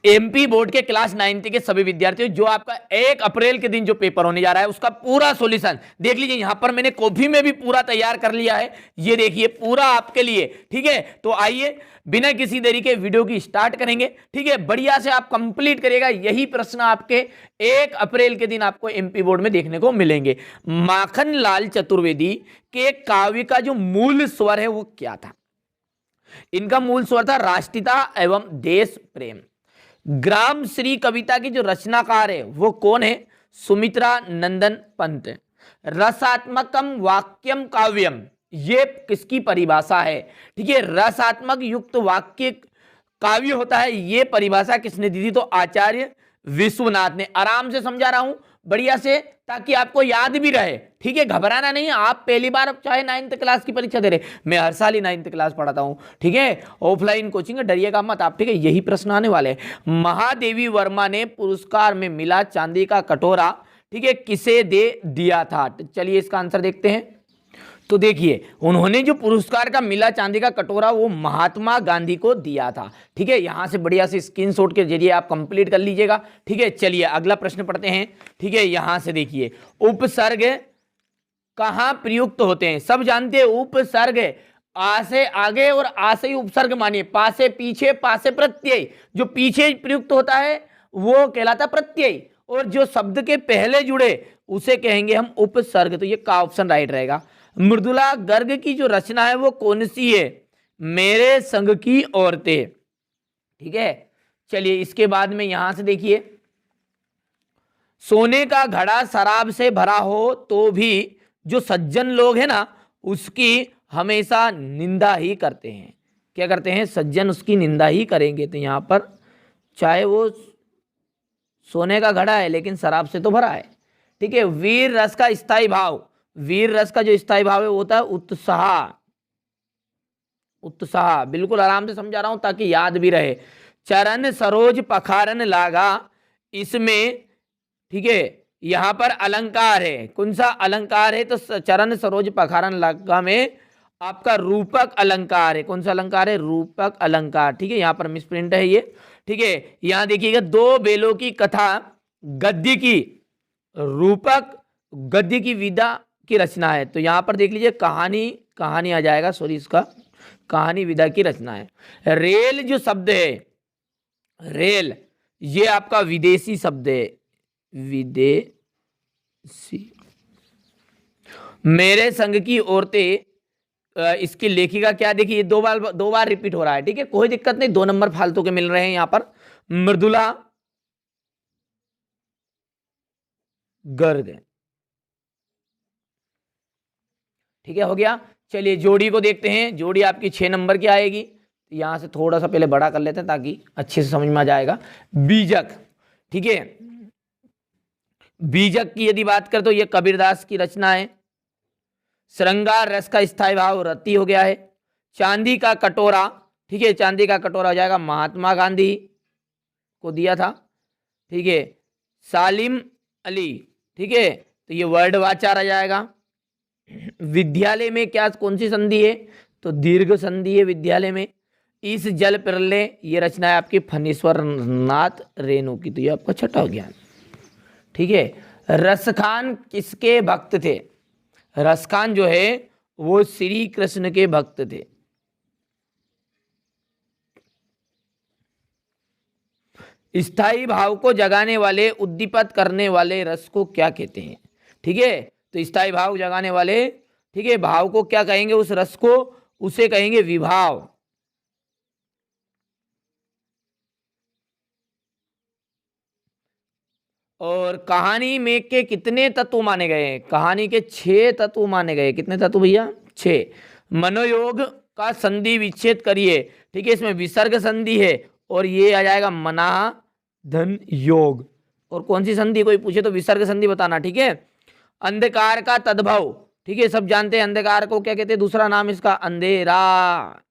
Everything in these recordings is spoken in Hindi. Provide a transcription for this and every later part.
एमपी बोर्ड के क्लास 9th के सभी विद्यार्थियों, जो आपका 1 अप्रैल के दिन जो पेपर होने जा रहा है उसका पूरा सॉल्यूशन देख लीजिए। यहां पर मैंने कॉपी में भी पूरा तैयार कर लिया है, ये देखिए पूरा आपके लिए। ठीक है, तो आइए बिना किसी देरी के वीडियो की स्टार्ट करेंगे। ठीक है, बढ़िया से आप कंप्लीट करिएगा। यही प्रश्न आपके 1 अप्रैल के दिन आपको एमपी बोर्ड में देखने को मिलेंगे। माखनलाल चतुर्वेदी के काव्य का जो मूल स्वर है वो क्या था? इनका मूल स्वर था राष्ट्रीयता एवं देश प्रेम। ग्राम श्री कविता की जो रचनाकार है वो कौन है? सुमित्रा नंदन पंत। रसात्मकम वाक्यम काव्यम, ये किसकी परिभाषा है? ठीक है, रसात्मक युक्त वाक्य काव्य होता है, ये परिभाषा किसने दी थी? तो आचार्य विश्वनाथ ने। आराम से समझा रहा हूं बढ़िया से, ताकि आपको याद भी रहे। ठीक है, घबराना नहीं। आप पहली बार चाहे 9th क्लास की परीक्षा दे रहे, मैं हर साल ही 9th क्लास पढ़ाता हूं। ठीक है, ऑफलाइन कोचिंग, डरिएगा मत आप। ठीक है, यही प्रश्न आने वाले हैं। महादेवी वर्मा ने पुरस्कार में मिला चांदी का कटोरा, ठीक है, किसे दे दिया था? चलिए इसका आंसर देखते हैं। तो देखिए, उन्होंने जो पुरस्कार का मिला चांदी का कटोरा वो महात्मा गांधी को दिया था। ठीक है, यहां से बढ़िया से स्क्रीनशॉट के जरिए आप कंप्लीट कर लीजिएगा। ठीक है, चलिए अगला प्रश्न पढ़ते हैं। ठीक है, यहां से देखिए, उपसर्ग कहां प्रयुक्त होते हैं? सब जानते हैं उपसर्ग आ से आगे और आ से ही उपसर्ग मानिए, पा से पीछे, पा से प्रत्यय। जो पीछे प्रयुक्त होता है वो कहलाता प्रत्यय, और जो शब्द के पहले जुड़े उसे कहेंगे हम उपसर्ग। तो ये का ऑप्शन राइट रहेगा। मृदुला गर्ग की जो रचना है वो कौन सी है? मेरे संग की औरतें। ठीक है, चलिए इसके बाद में यहां से देखिए, सोने का घड़ा शराब से भरा हो तो भी जो सज्जन लोग हैं ना उसकी हमेशा निंदा ही करते हैं। क्या करते हैं? सज्जन उसकी निंदा ही करेंगे। तो यहां पर चाहे वो सोने का घड़ा है लेकिन शराब से तो भरा है। ठीक है, वीर रस का स्थायी भाव, वीर रस का जो स्थायी भाव है वो होता है उत्साह। उत्साह, बिल्कुल आराम से समझा रहा हूं ताकि याद भी रहे। चरण सरोज पखारन लागा, इसमें ठीक है यहां पर अलंकार है। कौन सा अलंकार है? तो चरण सरोज पखारन लागा में आपका रूपक अलंकार है। कौन सा अलंकार है? रूपक अलंकार। ठीक है, यहां पर मिसप्रिंट है ये। ठीक है, यहां देखिएगा, दो बेलों की कथा गद्य की रूपक, गद्य की विदा की रचना है। तो यहां पर देख लीजिए कहानी आ जाएगा, सॉरी, इसका कहानी विदा की रचना है। रेल जो शब्द है, रेल, ये आपका विदेशी शब्द है, विदेशी। मेरे संग की औरतें, इसकी लेखिका क्या? देखिए दो बार रिपीट हो रहा है। ठीक है, कोई दिक्कत नहीं, 2 नंबर फालतू के मिल रहे हैं यहां पर। मृदुला गर्ग। ठीक है, हो गया। चलिए जोड़ी को देखते हैं। जोड़ी आपकी 6 नंबर की आएगी। तो यहां से थोड़ा सा पहले बड़ा कर लेते हैं ताकि अच्छे से समझ में आ जाएगा। बीजक, ठीक है, बीजक की यदि बात करें तो यह कबीरदास की रचना है। श्रृंगार रस का स्थायी भाव रति हो गया है। चांदी का कटोरा, ठीक है, चांदी का कटोरा हो जाएगा महात्मा गांधी को दिया था। ठीक है, सालिम अली, ठीक है, तो ये वर्ड वाचार आ जाएगा। विद्यालय में क्या, कौन सी संधि है? तो दीर्घ संधि है विद्यालय में। इस जल प्रलय, ये रचना है आपकी फणीश्वर नाथ रेणु की। तो ये आपका छठा हो गया। ठीक है, रसखान किसके भक्त थे? रसखान जो है वो श्री कृष्ण के भक्त थे। स्थायी भाव को जगाने वाले, उद्दीपित करने वाले रस को क्या कहते हैं? ठीक है, तो स्थायी भाव जगाने वाले, ठीक है, भाव को क्या कहेंगे? उस रस को, उसे कहेंगे विभाव। और कहानी में के कितने तत्व माने गए हैं? कहानी के 6 तत्व माने गए। कितने तत्व भैया? 6। मनोयोग का संधि विच्छेद करिए। ठीक है, इसमें विसर्ग संधि है और ये आ जाएगा मना धन योग। और कौन सी संधि कोई पूछे तो विसर्ग संधि बताना। ठीक है, अंधकार का तद्भव, ठीक है, सब जानते हैं अंधकार को क्या कहते हैं, दूसरा नाम इसका अंधेरा।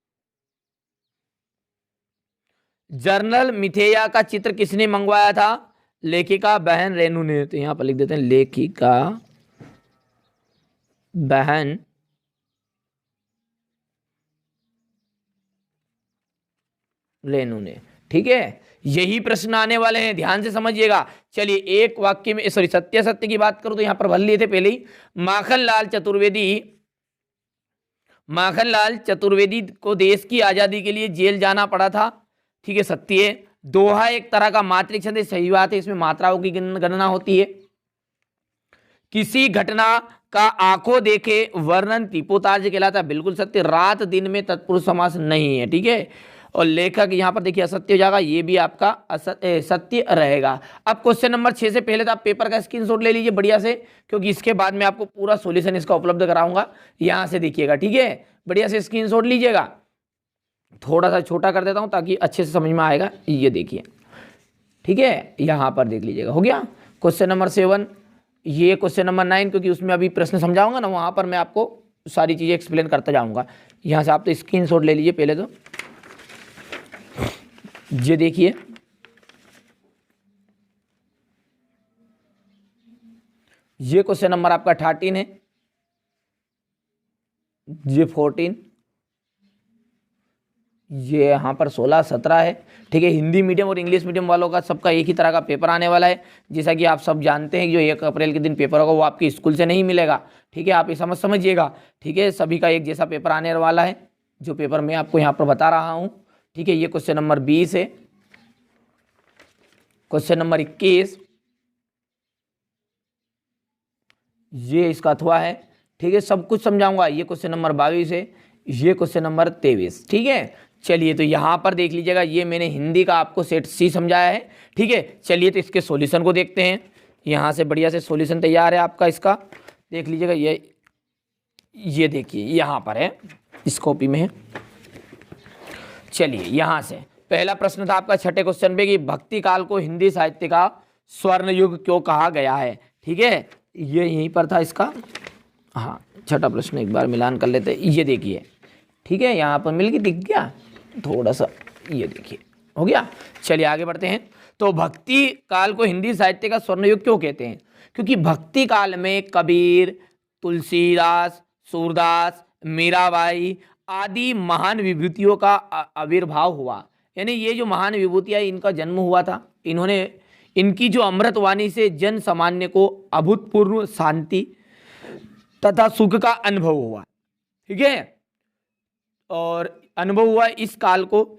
जर्नल मिथेया का चित्र किसने मंगवाया था? लेखिका बहन रेणु ने। तो यहां पर लिख देते हैं लेखिका बहन रेणु ने। ठीक है, यही प्रश्न आने वाले हैं, ध्यान से समझिएगा। चलिए एक वाक्य में, सॉरी सत्य सत्य की बात करूं तो यहां पर भर लिए थे पहले ही। माखनलाल चतुर्वेदी को देश की आजादी के लिए जेल जाना पड़ा था, ठीक है, सत्य है। दोहा एक तरह का मात्रिक छंद है, सही बात है, इसमें मात्राओं की गणना होती है। किसी घटना का आंखों देखे वर्णन टिपोतार्ज कहलाता है, बिल्कुल सत्य। रात दिन में तत्पुरुष समास नहीं है, ठीक है। और लेखक यहाँ पर देखिए असत्य हो जाएगा, ये भी आपका सत्य रहेगा। अब क्वेश्चन नंबर 6 से पहले तो आप पेपर का स्क्रीनशॉट ले लीजिए बढ़िया से, क्योंकि इसके बाद में आपको पूरा सॉल्यूशन इसका उपलब्ध कराऊंगा। यहाँ से देखिएगा, ठीक है, बढ़िया से स्क्रीनशॉट लीजिएगा। थोड़ा सा छोटा कर देता हूँ ताकि अच्छे से समझ में आएगा। ये देखिए, ठीक है, यहाँ पर देख लीजिएगा। हो गया क्वेश्चन नंबर 7, ये क्वेश्चन नंबर 9, क्योंकि उसमें अभी प्रश्न समझाऊंगा ना, वहाँ पर मैं आपको सारी चीज़ें एक्सप्लेन करता जाऊँगा। यहाँ से आप तो स्क्रीनशॉट ले लीजिए पहले तो। ये देखिए, ये क्वेश्चन नंबर आपका 13 है, ये 14, ये यहाँ पर 16, 17 है, ठीक है। हिंदी मीडियम और इंग्लिश मीडियम वालों का सबका एक ही तरह का पेपर आने वाला है। जैसा कि आप सब जानते हैं कि जो 1 अप्रैल के दिन पेपर होगा वो आपके स्कूल से नहीं मिलेगा, ठीक है, आप ये समझिएगा, ठीक है। सभी का एक जैसा पेपर आने वाला है, जो पेपर मैं आपको यहाँ पर बता रहा हूँ, ठीक है। ये क्वेश्चन नंबर 20 है, क्वेश्चन नंबर 21, ये इसका अथवा है, ठीक है, सब कुछ समझाऊंगा। ये क्वेश्चन नंबर 22 है, ये क्वेश्चन नंबर 23, ठीक है। चलिए तो यहाँ पर देख लीजिएगा, ये मैंने हिंदी का आपको सेट सी समझाया है, ठीक है। चलिए तो इसके सॉल्यूशन को देखते हैं। यहाँ से बढ़िया से सॉल्यूशन तैयार है आपका, इसका देख लीजिएगा। ये देखिए यहाँ पर है, इस कॉपी में है। चलिए यहाँ से पहला प्रश्न था आपका 6ठे क्वेश्चन पे कि भक्ति काल को हिंदी साहित्य का स्वर्ण युग क्यों कहा गया है, ठीक है। ये यहीं पर था इसका, हाँ, 6ठा प्रश्न एक बार मिलान कर लेते हैं। ये देखिए, ठीक है, यहाँ पर मिल के दिख गया थोड़ा सा, ये देखिए, हो गया। चलिए आगे बढ़ते हैं। तो भक्ति काल को हिंदी साहित्य का स्वर्ण युग क्यों कहते हैं? क्योंकि भक्ति काल में कबीर, तुलसीदास, सूरदास, मीराबाई आदि महान विभूतियों का आविर्भाव हुआ। यानी ये जो महान विभूतियाँ, इनका जन्म हुआ था। इन्होंने, इनकी जो अमृतवाणी से जन सामान्य को अभूतपूर्व शांति तथा सुख का अनुभव हुआ, ठीक है। और अनुभव हुआ, इस काल को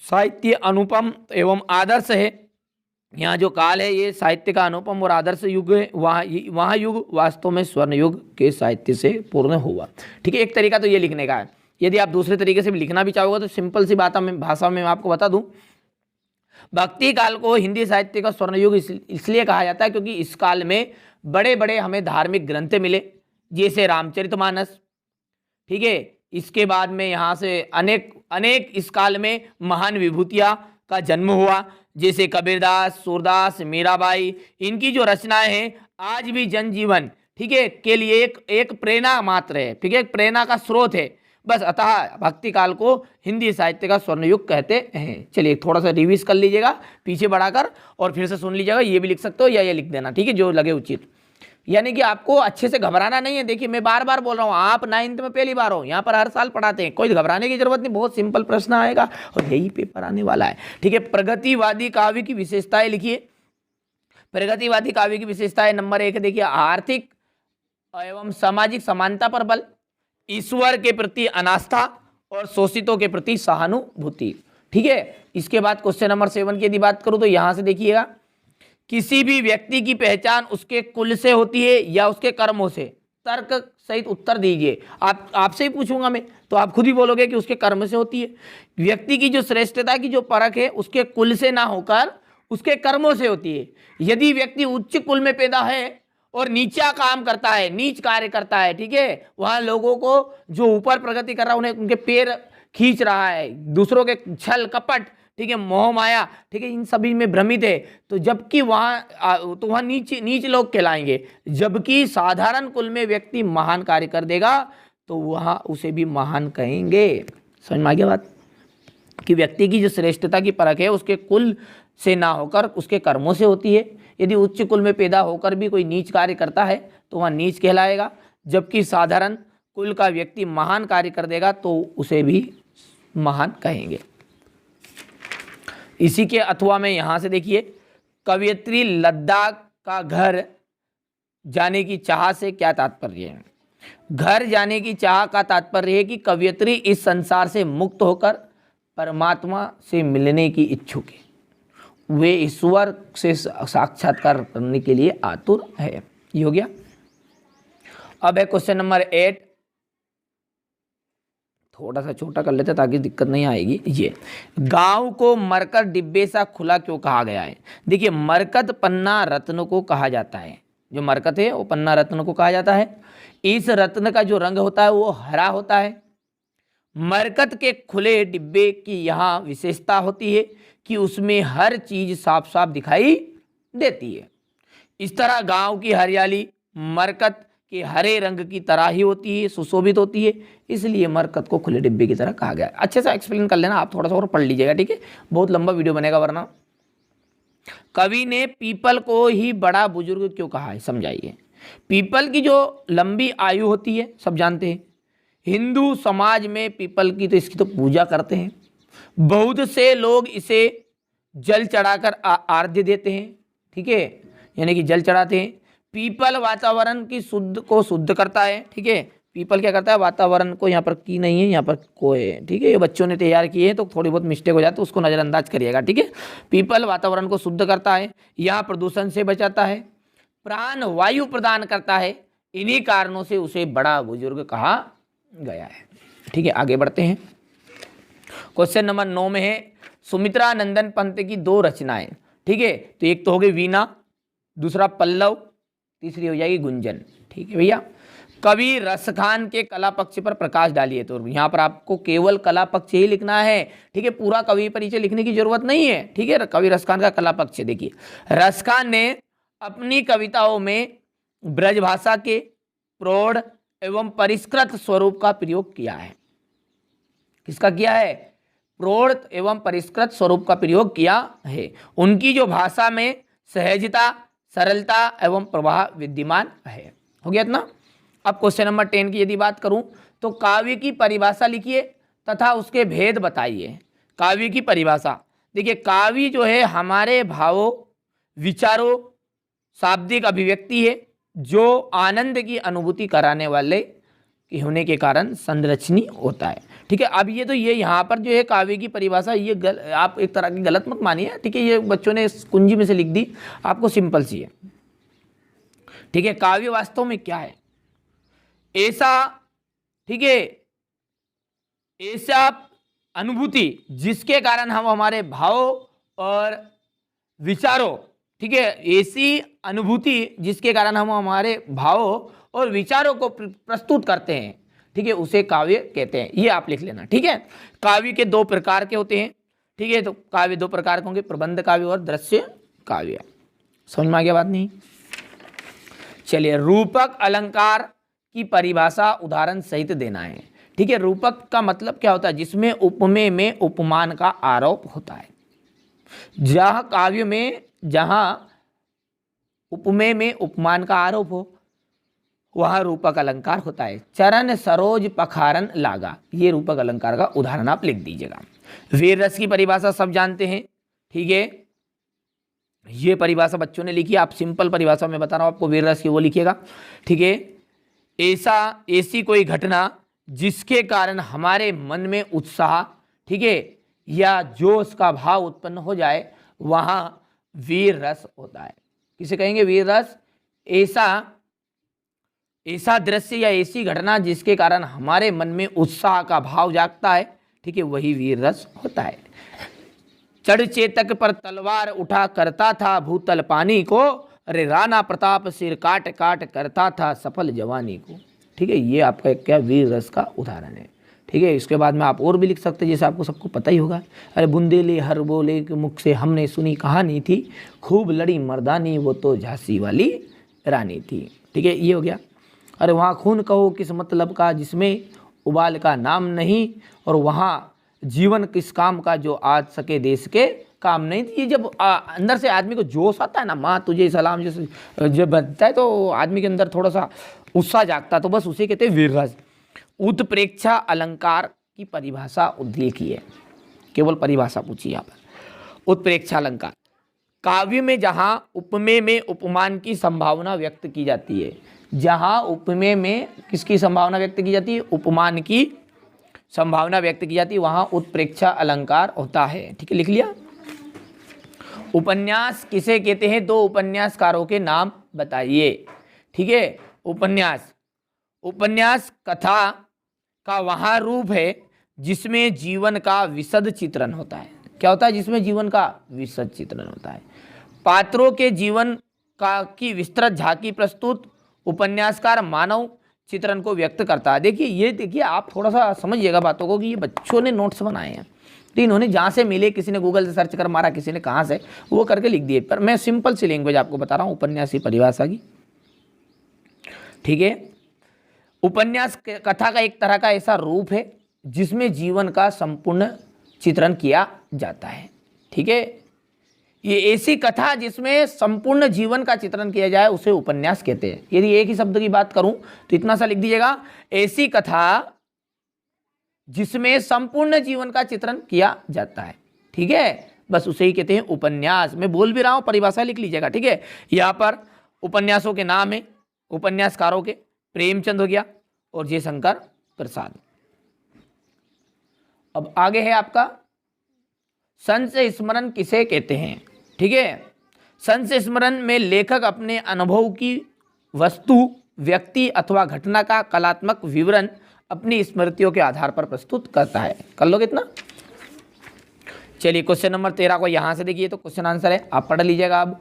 साहित्य अनुपम एवं आदर्श है। यहाँ जो काल है ये साहित्य का अनुपम और आदर्श युग है। वहाँ युग वास्तव में स्वर्ण युग के साहित्य से पूर्ण हुआ, ठीक है। एक तरीका तो ये लिखने का है। यदि आप दूसरे तरीके से भी लिखना भी चाहोगे तो सिंपल सी बात में भाषा में मैं आपको बता दूं, भक्ति काल को हिंदी साहित्य का स्वर्ण युग इसलिए कहा जाता है क्योंकि इस काल में बड़े बड़े हमें धार्मिक ग्रंथ मिले, जैसे रामचरितमानस, ठीक है। इसके बाद में यहाँ से अनेक इस काल में महान विभूतियाँ का जन्म हुआ, जैसे कबीरदास, सूरदास, मीराबाई। इनकी जो रचनाएं हैं आज भी जनजीवन, ठीक है, के लिए एक प्रेरणा मात्र है, ठीक है, प्रेरणा का स्रोत है बस। अतः भक्ति काल को हिंदी साहित्य का स्वर्ण युग कहते हैं। चलिए थोड़ा सा रिवीज कर लीजिएगा पीछे बढ़ाकर, और फिर से सुन लीजिएगा। ये भी लिख सकते हो या ये लिख देना, ठीक है, जो लगे उचित। यानी कि आपको अच्छे से घबराना नहीं है। देखिए मैं बार बार बोल रहा हूँ, आप 9th में पहली बार हो, यहाँ पर हर साल पढ़ाते हैं, कोई घबराने की जरूरत नहीं। बहुत सिंपल प्रश्न आएगा और यही पेपर आने वाला है, ठीक है। प्रगतिवादी काव्य की विशेषताएं लिखिए। प्रगतिवादी काव्य की विशेषताएं नंबर 1 देखिए, आर्थिक एवं सामाजिक समानता पर बल, ईश्वर के प्रति अनास्था और शोषितों के प्रति सहानुभूति, ठीक है। इसके बाद क्वेश्चन नंबर 7 की यदि बात करूं तो यहां से देखिएगा, किसी भी व्यक्ति की पहचान उसके कुल से होती है या उसके कर्मों से? तर्क सहित उत्तर दीजिए। आपसे ही पूछूंगा मैं तो आप खुद ही बोलोगे कि उसके कर्म से होती है। व्यक्ति की जो श्रेष्ठता की जो परख है उसके कुल से ना होकर उसके कर्मों से होती है। यदि व्यक्ति उच्च कुल में पैदा है और नीचा काम करता है, नीच कार्य करता है, ठीक है, वहां लोगों को जो ऊपर प्रगति कर रहा है उन्हें उनके पैर खींच रहा है, दूसरों के छल कपट, ठीक है, मोह माया, ठीक है, इन सभी में भ्रमित है, तो जबकि वहाँ नीच लोग कहलाएंगे। जबकि साधारण कुल में व्यक्ति महान कार्य कर देगा तो वहाँ उसे भी महान कहेंगे। समझ में आ गया बात? कि व्यक्ति की जो श्रेष्ठता की परख है उसके कुल से ना होकर उसके कर्मों से होती है। यदि उच्च कुल में पैदा होकर भी कोई नीच कार्य करता है तो वह नीच कहलाएगा, जबकि साधारण कुल का व्यक्ति महान कार्य कर देगा तो उसे भी महान कहेंगे। इसी के अथवा में यहां से देखिए, कवयित्री लद्दाख का घर जाने की चाह से क्या तात्पर्य है? घर जाने की चाह का तात्पर्य है कि कवयित्री इस संसार से मुक्त होकर परमात्मा से मिलने की इच्छुक है, वे ईश्वर से साक्षात्कार करने के लिए आतुर है। ये हो गया। अब है क्वेश्चन नंबर 8, थोड़ा सा छोटा कर लेते ताकि दिक्कत नहीं आएगी। ये गांव को मरकत डिब्बे सा खुला क्यों कहा गया है? देखिए, मरकत पन्ना रत्न को कहा जाता है, जो मरकत है वो पन्ना रत्न को कहा जाता है। इस रत्न का जो रंग होता है वो हरा होता है। मरकत के खुले डिब्बे की यहाँ विशेषता होती है कि उसमें हर चीज साफ साफ दिखाई देती है। इस तरह गांव की हरियाली मरकत के हरे रंग की तरह ही होती है, सुशोभित होती है, इसलिए मरकत को खुले डिब्बे की तरह कहा गया है। अच्छे से एक्सप्लेन कर लेना, आप थोड़ा सा और पढ़ लीजिएगा, ठीक है, बहुत लंबा वीडियो बनेगा वरना। कवि ने पीपल को ही बड़ा बुजुर्ग क्यों कहा है? समझाइए। पीपल की जो लंबी आयु होती है सब जानते हैं, हिंदू समाज में पीपल की तो इसकी तो पूजा करते हैं, बहुत से लोग इसे जल चढ़ाकर आर्घ्य देते हैं, ठीक है, यानी कि जल चढ़ाते हैं। पीपल वातावरण की शुद्ध करता है, ठीक है, पीपल क्या करता है? वातावरण को, यहाँ पर की नहीं है, यहाँ पर को है, ठीक है, ये बच्चों ने तैयार किए हैं तो थोड़ी बहुत मिस्टेक हो जाती है, उसको नज़रअंदाज करिएगा, ठीक है। पीपल वातावरण को शुद्ध करता है, यहाँ प्रदूषण से बचाता है, प्राण वायु प्रदान करता है, इन्हीं कारणों से उसे बड़ा बुजुर्ग कहा गया है, ठीक है। आगे बढ़ते हैं। क्वेश्चन नंबर 9 में है सुमित्रा नंदन पंत की 2 रचनाएं, ठीक है, तो एक तो हो गई वीणा, दूसरा पल्लव, तीसरी हो जाएगी गुंजन, ठीक है भैया। कवि रसखान के कला पक्ष पर प्रकाश डालिए, तो यहाँ पर आपको केवल कला पक्ष ही लिखना है, ठीक है, पूरा कवि परिचय लिखने की जरूरत नहीं है, ठीक है। कवि रसखान का कला पक्ष देखिए, रसखान ने अपनी कविताओं में ब्रजभाषा के प्रौढ़ एवं परिष्कृत स्वरूप का प्रयोग किया है। किसका किया है? प्रौढ़ एवं परिष्कृत स्वरूप का प्रयोग किया है। उनकी जो भाषा में सहजता, सरलता एवं प्रवाह विद्यमान है। हो गया इतना। अब क्वेश्चन नंबर 10 की यदि बात करूं तो काव्य की परिभाषा लिखिए तथा उसके भेद बताइए। काव्य की परिभाषा देखिए, काव्य जो है हमारे भावों, विचारों, शाब्दिक अभिव्यक्ति है जो आनंद की अनुभूति कराने वाले के होने के कारण संरचनीय होता है, ठीक है। अब ये तो ये यहाँ पर जो है काव्य की परिभाषा, ये आप एक तरह की गलत मत मानिए, ठीक है, ये बच्चों ने कुंजी में से लिख दी, आपको सिंपल सी है, ठीक है। काव्य वास्तव में क्या है? ऐसा, ठीक है, ऐसा अनुभूति जिसके कारण हम हमारे भावों और विचारों, ठीक है, ऐसी अनुभूति जिसके कारण हम हमारे भावों और विचारों को प्रस्तुत करते हैं, ठीक है, उसे काव्य कहते हैं। ये आप लिख लेना, ठीक है। काव्य के 2 प्रकार के होते हैं, ठीक है, तो काव्य 2 प्रकार के होंगे, प्रबंध काव्य और दृश्य काव्य। समझ में आ गया बात? नहीं? चलिए, रूपक अलंकार की परिभाषा उदाहरण सहित देना है, ठीक है। रूपक का मतलब क्या होता है? जिसमें उपमेय में उपमान का आरोप होता है। जहां काव्य में जहां उपमेय में उपमान का आरोप हो वहां रूपक अलंकार होता है। चरण सरोज पखारन लागा, ये रूपक अलंकार का उदाहरण आप लिख दीजिएगा। वीर रस की परिभाषा सब जानते हैं, ठीक है, ये परिभाषा बच्चों ने लिखी, आप सिंपल परिभाषा में बता रहा हूं आपको, वीर रस की वो लिखिएगा, ठीक है। ऐसी कोई घटना जिसके कारण हमारे मन में उत्साह, ठीक है, या जोश का भाव उत्पन्न हो जाए, वहां वीर रस होता है। किसे कहेंगे वीर रस? ऐसा दृश्य या ऐसी घटना जिसके कारण हमारे मन में उत्साह का भाव जागता है, ठीक है, वही वीर रस होता है। चढ़ चेतक पर तलवार उठा करता था भूतल पानी को, अरे राणा प्रताप सिर काट काट करता था सफल जवानी को, ठीक है। ये आपका क्या वीर रस का उदाहरण है, ठीक है। इसके बाद में आप और भी लिख सकते हैं, जैसे आपको सबको पता ही होगा, अरे बुंदेले हर बोले के मुख से हमने सुनी कहानी थी, खूब लड़ी मर्दानी वो तो झांसी वाली रानी थी, ठीक है, ये हो गया। अरे वहाँ खून कहो किस मतलब का जिसमें उबाल का नाम नहीं, और वहाँ जीवन किस काम का जो आज सके देश के काम नहीं। ये जब अंदर से आदमी को जोश आता है ना, माँ तुझे सलाम जैसे जब बनता है तो आदमी के अंदर थोड़ा सा उत्साह जागता है, तो बस उसे कहते हैं वीर रस। उत्प्रेक्षा अलंकार की परिभाषा लिखी है, केवल परिभाषा पूछी यहाँ पर। उत्प्रेक्षा अलंकार, काव्य में जहां उपमेय में उपमान की संभावना व्यक्त की जाती है, जहां उपमेय में किसकी संभावना व्यक्त की जाती है, उपमान की संभावना व्यक्त की जाती है, वहां उत्प्रेक्षा अलंकार होता है। ठीक है, लिख लिया। उपन्यास किसे कहते हैं, दो उपन्यासकारों के नाम बताइए। ठीक है, उपन्यास, उपन्यास कथा का वहाँ रूप है जिसमें जीवन का विशद चित्रण होता है। क्या होता है, जिसमें जीवन का विशद चित्रण होता है। पात्रों के जीवन का की विस्तृत झांकी प्रस्तुत उपन्यासकार मानव चित्रण को व्यक्त करता है। देखिए, ये देखिए आप थोड़ा सा समझिएगा बातों को कि ये बच्चों ने नोट्स बनाए हैं, तो इन्होंने जहाँ से मिले, किसी ने गूगल से सर्च कर मारा, किसी ने कहाँ से, वो करके लिख दिए। पर मैं सिंपल सी लैंग्वेज आपको बता रहा हूँ उपन्यास की परिभाषा की। ठीक है, उपन्यास कथा का एक तरह का ऐसा रूप है जिसमें जीवन का संपूर्ण चित्रण किया जाता है। ठीक है, ये ऐसी कथा जिसमें संपूर्ण जीवन का चित्रण किया जाए उसे उपन्यास कहते हैं। यदि एक ही शब्द की बात करूं तो इतना सा लिख दीजिएगा, ऐसी कथा जिसमें संपूर्ण जीवन का चित्रण किया जाता है। ठीक है, बस उसे ही कहते हैं उपन्यास। मैं बोल भी रहा हूं, परिभाषा लिख लीजिएगा। ठीक है, यहाँ पर उपन्यासों के नाम है, उपन्यासकारों के प्रेमचंद हो गया और जयशंकर प्रसाद। अब आगे है आपका संशय स्मरण किसे कहते हैं। ठीक है, संशय स्मरण में लेखक अपने अनुभव की वस्तु, व्यक्ति अथवा घटना का कलात्मक विवरण अपनी स्मृतियों के आधार पर प्रस्तुत करता है। कर लो कितना। चलिए, क्वेश्चन नंबर 13 को यहाँ से देखिए, तो क्वेश्चन आंसर है, आप पढ़ लीजिएगा अब।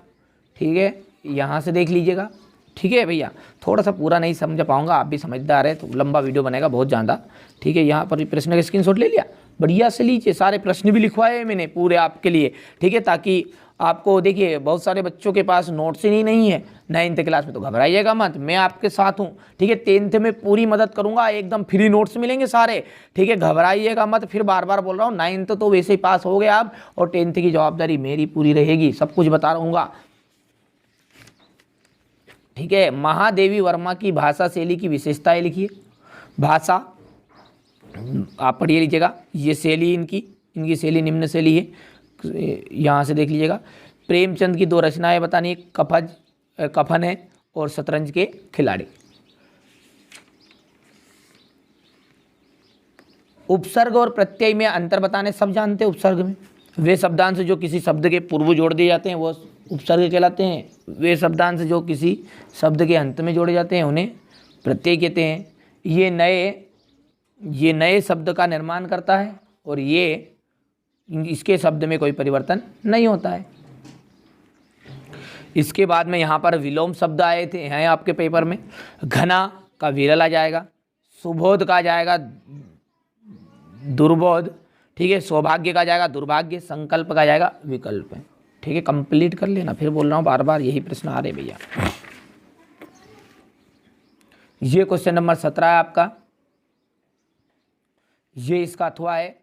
ठीक है, यहाँ से देख लीजिएगा। ठीक है भैया, थोड़ा सा पूरा नहीं समझ पाऊंगा, आप भी समझदार है तो लंबा वीडियो बनेगा बहुत ज़्यादा। ठीक है, यहाँ पर प्रश्न का स्क्रीनशॉट ले लिया, बढ़िया से लीजिए, सारे प्रश्न भी लिखवाए मैंने पूरे आपके लिए। ठीक है, ताकि आपको, देखिए बहुत सारे बच्चों के पास नोट्स ही नहीं है 9th क्लास में, तो घबराइएगा मत, मैं आपके साथ हूँ। ठीक है, 10th में पूरी मदद करूँगा, एकदम फ्री नोट्स मिलेंगे सारे। ठीक है, घबराइएगा मत, फिर बार बार बोल रहा हूँ, 9th तो वैसे ही पास हो गए आप, और 10th की जवाबदारी मेरी पूरी रहेगी, सब कुछ बता रहूँगा। ठीक है, महादेवी वर्मा की भाषा शैली की विशेषताएं लिखिए। भाषा आप पढ़िए लीजिएगा, ये शैली इनकी शैली निम्न शैली है, यहाँ से देख लीजिएगा। प्रेमचंद की दो रचनाएं बतानी है, कफन है और शतरंज के खिलाड़ी। उपसर्ग और प्रत्यय में अंतर बताने, सब जानते हैं। उपसर्ग में वे शब्दांश जो किसी शब्द के पूर्व जोड़ दिए जाते हैं वो उपसर्ग कहलाते हैं, वे शब्दांश जो किसी शब्द के अंत में जोड़े जाते हैं उन्हें प्रत्यय कहते हैं। ये नए शब्द का निर्माण करता है और इसके शब्द में कोई परिवर्तन नहीं होता है। इसके बाद में यहाँ पर विलोम शब्द आए थे, हैं आपके पेपर में। घना का विरल आ जाएगा, सुबोध का आ जाएगा दुर्बोध। ठीक है, सौभाग्य का आ जाएगा दुर्भाग्य, संकल्प का आ जाएगा विकल्प। ठीक है, कंप्लीट कर लेना, फिर बोल रहा हूँ बार बार, यही प्रश्न आ रहे भैया। ये क्वेश्चन नंबर 17 है आपका, ये इसका अथवा है